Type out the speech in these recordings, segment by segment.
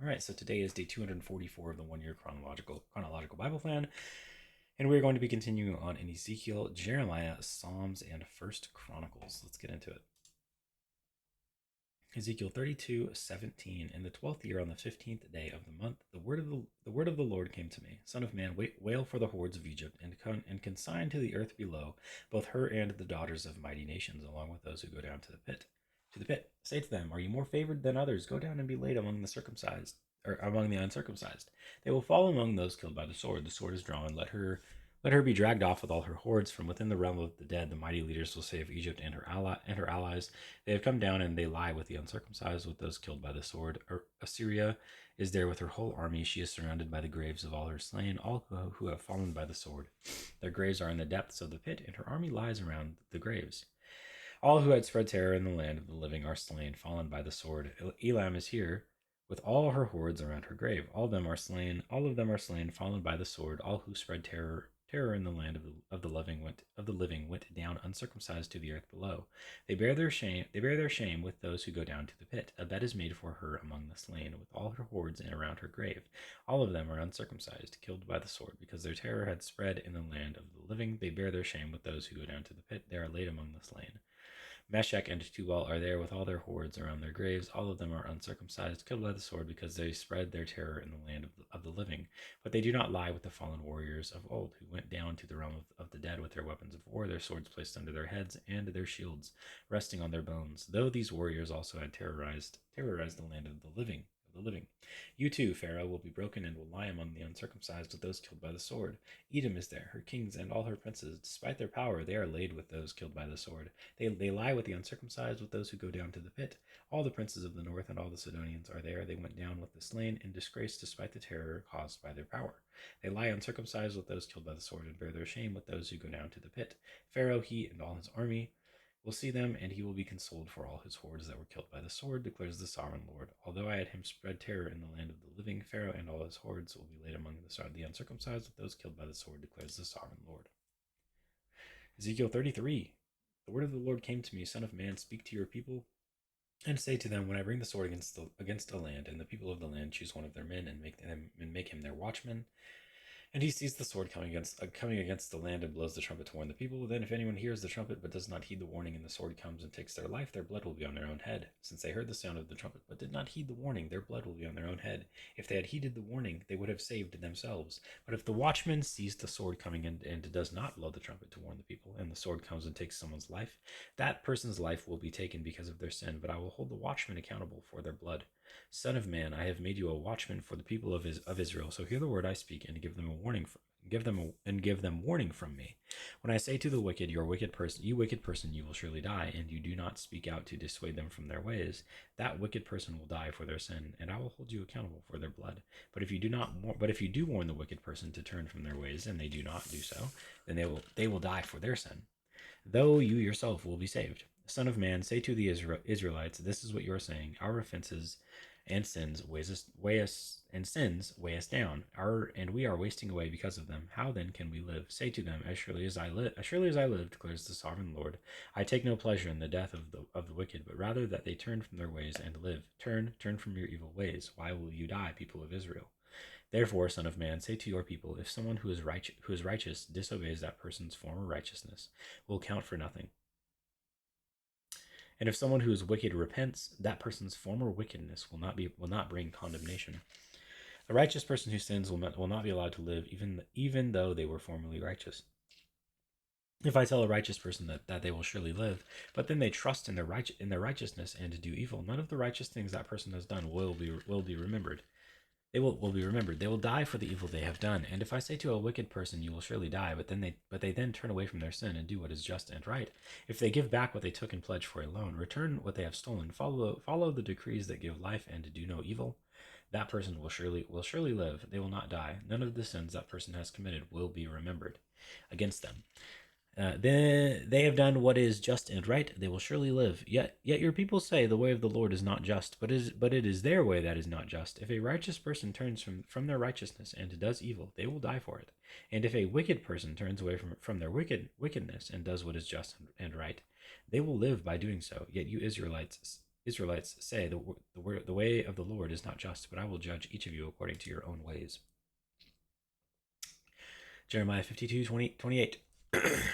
All right, so today is day 244 of the one-year chronological Bible plan, and we're going to be continuing on in Ezekiel, Jeremiah, Psalms, and First Chronicles. Let's get into it. Ezekiel 32:17. In the 12th year, on the 15th day of the month, the word of the Lord came to me. Son of man, wail for the hordes of Egypt, and consign to the earth below both her and the daughters of mighty nations, along with those who go down to the pit. To the pit, say to them, are you more favored than others? Go down and be laid among the circumcised, or among the uncircumcised. They will fall among those killed by the sword. The sword is drawn. Let her be dragged off with all her hordes from within the realm of the dead. The mighty leaders will say of Egypt and her allies, they have come down and they lie with the uncircumcised, with those killed by the sword. Assyria is there with her whole army. She is surrounded by the graves of all her slain, all who have fallen by the sword. Their graves are in the depths of the pit, and her army lies around the graves. All who had spread terror in the land of the living are slain, fallen by the sword. Elam is here with all her hordes around her grave. All of them are slain, fallen by the sword. All who spread terror in the land of the living went down uncircumcised to the earth below. They bear their shame with those who go down to the pit. A bed is made for her among the slain, with all her hordes and around her grave. All of them are uncircumcised, killed by the sword, because their terror had spread in the land of the living. They bear their shame with those who go down to the pit. They are laid among the slain. Meshech and Tubal are there with all their hordes around their graves. All of them are uncircumcised, killed by the sword, because they spread their terror in the land of the living. But they do not lie with the fallen warriors of old, who went down to the realm of the dead with their weapons of war, their swords placed under their heads, and their shields resting on their bones. Though these warriors also had terrorized the land of the living. You too, Pharaoh, will be broken and will lie among the uncircumcised with those killed by the sword. Edom is there, her kings and all her princes. Despite their power, they are laid with those killed by the sword. They lie with the uncircumcised, with those who go down to the pit. All the princes of the north and all the Sidonians are there. They went down with the slain in disgrace despite the terror caused by their power. They lie uncircumcised with those killed by the sword and bear their shame with those who go down to the pit. Pharaoh, he and all his army will see them, and he will be consoled for all his hordes that were killed by the sword, declares the sovereign Lord. Although I had him spread terror in the land of the living, Pharaoh and all his hordes will be laid among the uncircumcised with those killed by the sword, declares the sovereign Lord. Ezekiel 33. The word of the Lord came to me, Son of man, speak to your people, and say to them, when I bring the sword against a land, and the people of the land choose one of their men and make him their watchman, and he sees the sword coming against the land and blows the trumpet to warn the people. Then if anyone hears the trumpet but does not heed the warning, and the sword comes and takes their life, their blood will be on their own head. Since they heard the sound of the trumpet but did not heed the warning, their blood will be on their own head. If they had heeded the warning, they would have saved themselves. But if the watchman sees the sword coming in and does not blow the trumpet to warn the people, and the sword comes and takes someone's life, that person's life will be taken because of their sin, but I will hold the watchman accountable for their blood. Son of man, I have made you a watchman for the people of Israel. So hear the word I speak, and give them warning from me. When I say to the wicked, you wicked person, you will surely die, and you do not speak out to dissuade them from their ways, that wicked person will die for their sin, and I will hold you accountable for their blood. But if you do warn the wicked person to turn from their ways, and they do not do so, then they will die for their sin, though you yourself will be saved. Son of man, say to the Israelites, this is what you are saying: our offenses and sins weigh us down, and we are wasting away because of them. How then can we live? Say to them, as surely as I live, declares the sovereign Lord, I take no pleasure in the death of the wicked, but rather that they turn from their ways and live. Turn from your evil ways. Why will you die, people of Israel? Therefore, son of man, say to your people, if someone who is righteous disobeys, that person's former righteousness will count for nothing. And if someone who is wicked repents, that person's former wickedness will not bring condemnation. The righteous person who sins will not be allowed to live, even though they were formerly righteous. If I tell a righteous person that they will surely live, but then they trust in their righteousness and do evil, none of the righteous things that person has done will be remembered. They will be remembered. They will die for the evil they have done. And if I say to a wicked person, you will surely die, but they then turn away from their sin and do what is just and right, if they give back what they took in pledge for a loan, return what they have stolen, follow the decrees that give life and do no evil, that person will surely live. They will not die. None of the sins that person has committed will be remembered against them. Then they have done what is just and right; they will surely live. Yet your people say the way of the Lord is not just, but it is their way that is not just. If a righteous person turns from their righteousness and does evil, they will die for it. And if a wicked person turns away from their wickedness and does what is just and right, they will live by doing so. Yet you Israelites Israelites say, the way of the Lord is not just, but I will judge each of you according to your own ways. Jeremiah 52:28.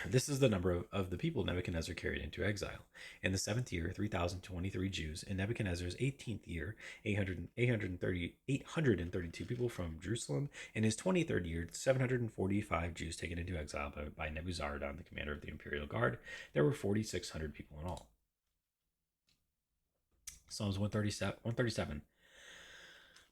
This is the number of the people Nebuchadnezzar carried into exile. In the 7th year, 3,023 Jews. In Nebuchadnezzar's 18th year, 832 people from Jerusalem. In his 23rd year, 745 Jews taken into exile by Nebuzaradan, the commander of the imperial guard. There were 4,600 people in all. Psalms 137.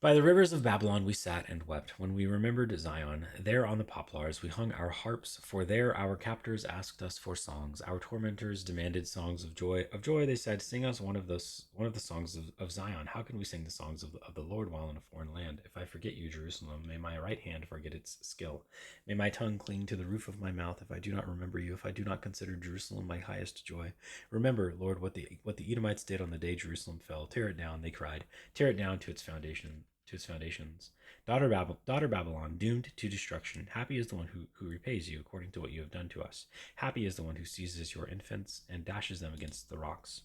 By the rivers of Babylon we sat and wept. When we remembered Zion, there on the poplars we hung our harps, for there our captors asked us for songs. Our tormentors demanded songs of joy. Of joy, they said, "Sing us one of the songs of Zion." How can we sing the songs of the Lord while in a foreign land? If I forget you, Jerusalem, may my right hand forget its skill. May my tongue cling to the roof of my mouth if I do not remember you, if I do not consider Jerusalem my highest joy. Remember, Lord, what the Edomites did on the day Jerusalem fell. Tear it down, they cried. Tear it down to its foundations. Daughter Babylon, doomed to destruction. Happy is the one who repays you according to what you have done to us. Happy is the one who seizes your infants and dashes them against the rocks.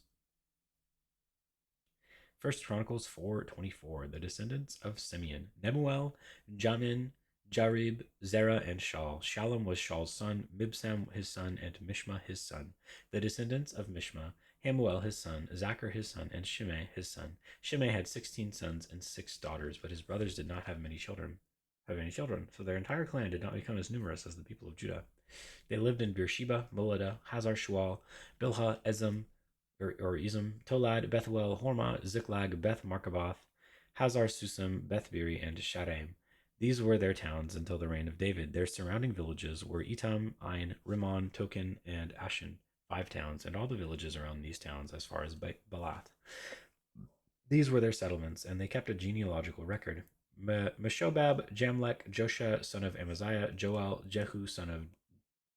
1 Chronicles 4:24. The descendants of Simeon: Nemuel, Jamin, Jarib, Zerah, and Shaul. Shalom was Shaul's son, Mibsam his son, and Mishma his son. The descendants of Mishma: Hamuel his son, Zachar his son, and Shimei his son. Shimei had 16 sons and 6 daughters, but his brothers did not have any children, so their entire clan did not become as numerous as the people of Judah. They lived in Beersheba, Molada, Hazar Shual, Bilhah, Ezem, Ezem, Tolad, Bethuel, Hormah, Ziklag, Beth Markaboth, Hazar Susam, Bethbiri, and Sharaim. These were their towns until the reign of David. Their surrounding villages were Etam, Ain, Rimmon, Token, and Ashen, 5 towns, and all the villages around these towns as far as Balath. These were their settlements, and they kept a genealogical record. Meshobab, Jamlech, Josha, son of Amaziah, Joel, Jehu, son of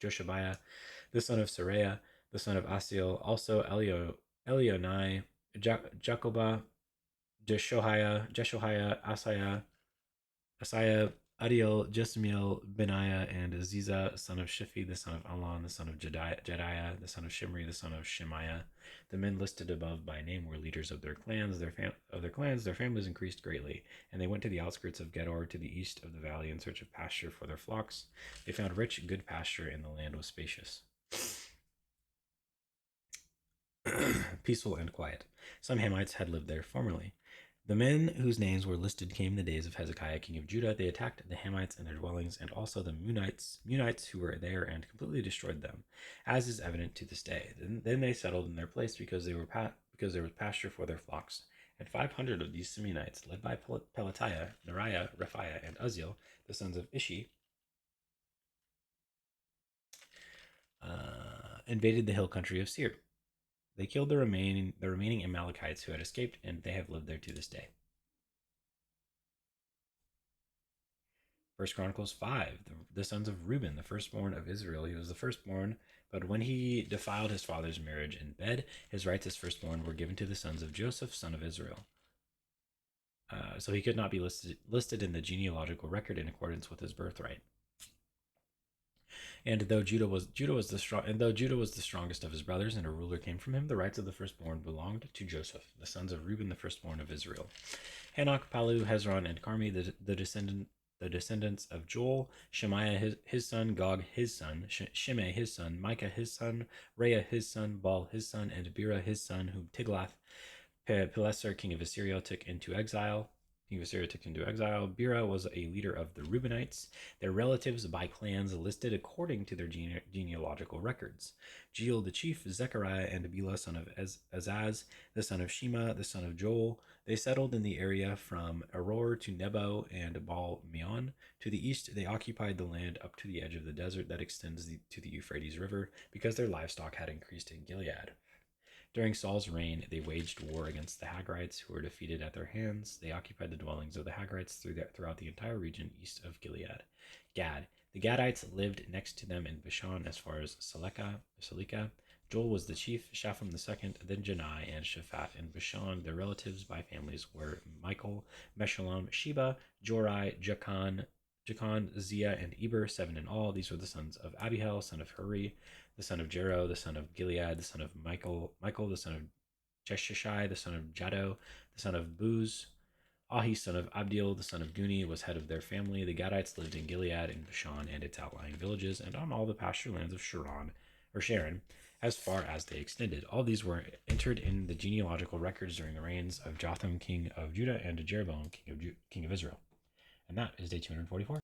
Joshabiah, the son of Saraiah, the son of Asiel, also Elionai, Jacobah, Jeshoiah, Asaiah, Adiel, Jesmiel, Benaiah, and Aziza, son of Shiphi, the son of Alon, the son of Jediah, the son of Shimri, the son of Shemaiah. The men listed above by name were leaders of their clans. Their families increased greatly, and they went to the outskirts of Gedor, to the east of the valley, in search of pasture for their flocks. They found rich, good pasture, and the land was spacious. Peaceful and quiet. Some Hamites had lived there formerly. The men whose names were listed came in the days of Hezekiah, king of Judah. They attacked the Hamites and their dwellings, and also the Munites who were there, and completely destroyed them, as is evident to this day. Then they settled in their place because there was pasture for their flocks. And 500 of these Simeonites, led by Pelatiah, Neriah, Rephaiah, and Uzziel, the sons of Ishi, invaded the hill country of Seir. They killed the remaining Amalekites who had escaped, and they have lived there to this day. 1 Chronicles 5, the sons of Reuben, the firstborn of Israel. He was the firstborn, but when he defiled his father's marriage in bed, his rights as firstborn were given to the sons of Joseph, son of Israel. So he could not be listed in the genealogical record in accordance with his birthright. And though Judah was the strongest of his brothers, and a ruler came from him, the rights of the firstborn belonged to Joseph, the sons of Reuben, the firstborn of Israel. Hanok, Palu, Hezron, and Carmi, the descendants of Joel, Shemaiah his son, Gog his son, Shimei his son, Micah his son, Reah his son, Baal his son, and Bera his son, whom Tiglath-Pileser, king of Assyria, took into exile. Bera was a leader of the Reubenites, their relatives by clans listed according to their genealogical records. Jeiel the chief, Zechariah, and Bela, son of Azaz, the son of Shema, the son of Joel. They settled in the area from Aror to Nebo and Baal Meon. To the east, they occupied the land up to the edge of the desert that extends to the Euphrates River, because their livestock had increased in Gilead. During Saul's reign, they waged war against the Hagrites, who were defeated at their hands. They occupied the dwellings of the Hagrites throughout the entire region east of Gilead. Gad. The Gadites lived next to them in Bashan as far as Salika. Joel was the chief, Shapham the second, then Janai and Shaphat in Bashan. Their relatives by families were Michael, Meshullam, Sheba, Jorai, Jachan, Zia, and Eber, 7 in all. These were the sons of Abihail, son of Huri, the son of Jero, the son of Gilead, the son of Michael, the son of Jeshishai, the son of Jado, the son of Buz. Ahi, son of Abdiel, the son of Guni, was head of their family. The Gadites lived in Gilead, in Bashan, and its outlying villages, and on all the pasture lands of Sharon, as far as they extended. All these were entered in the genealogical records during the reigns of Jotham, king of Judah, and Jeroboam, king of Israel. And that is day 244.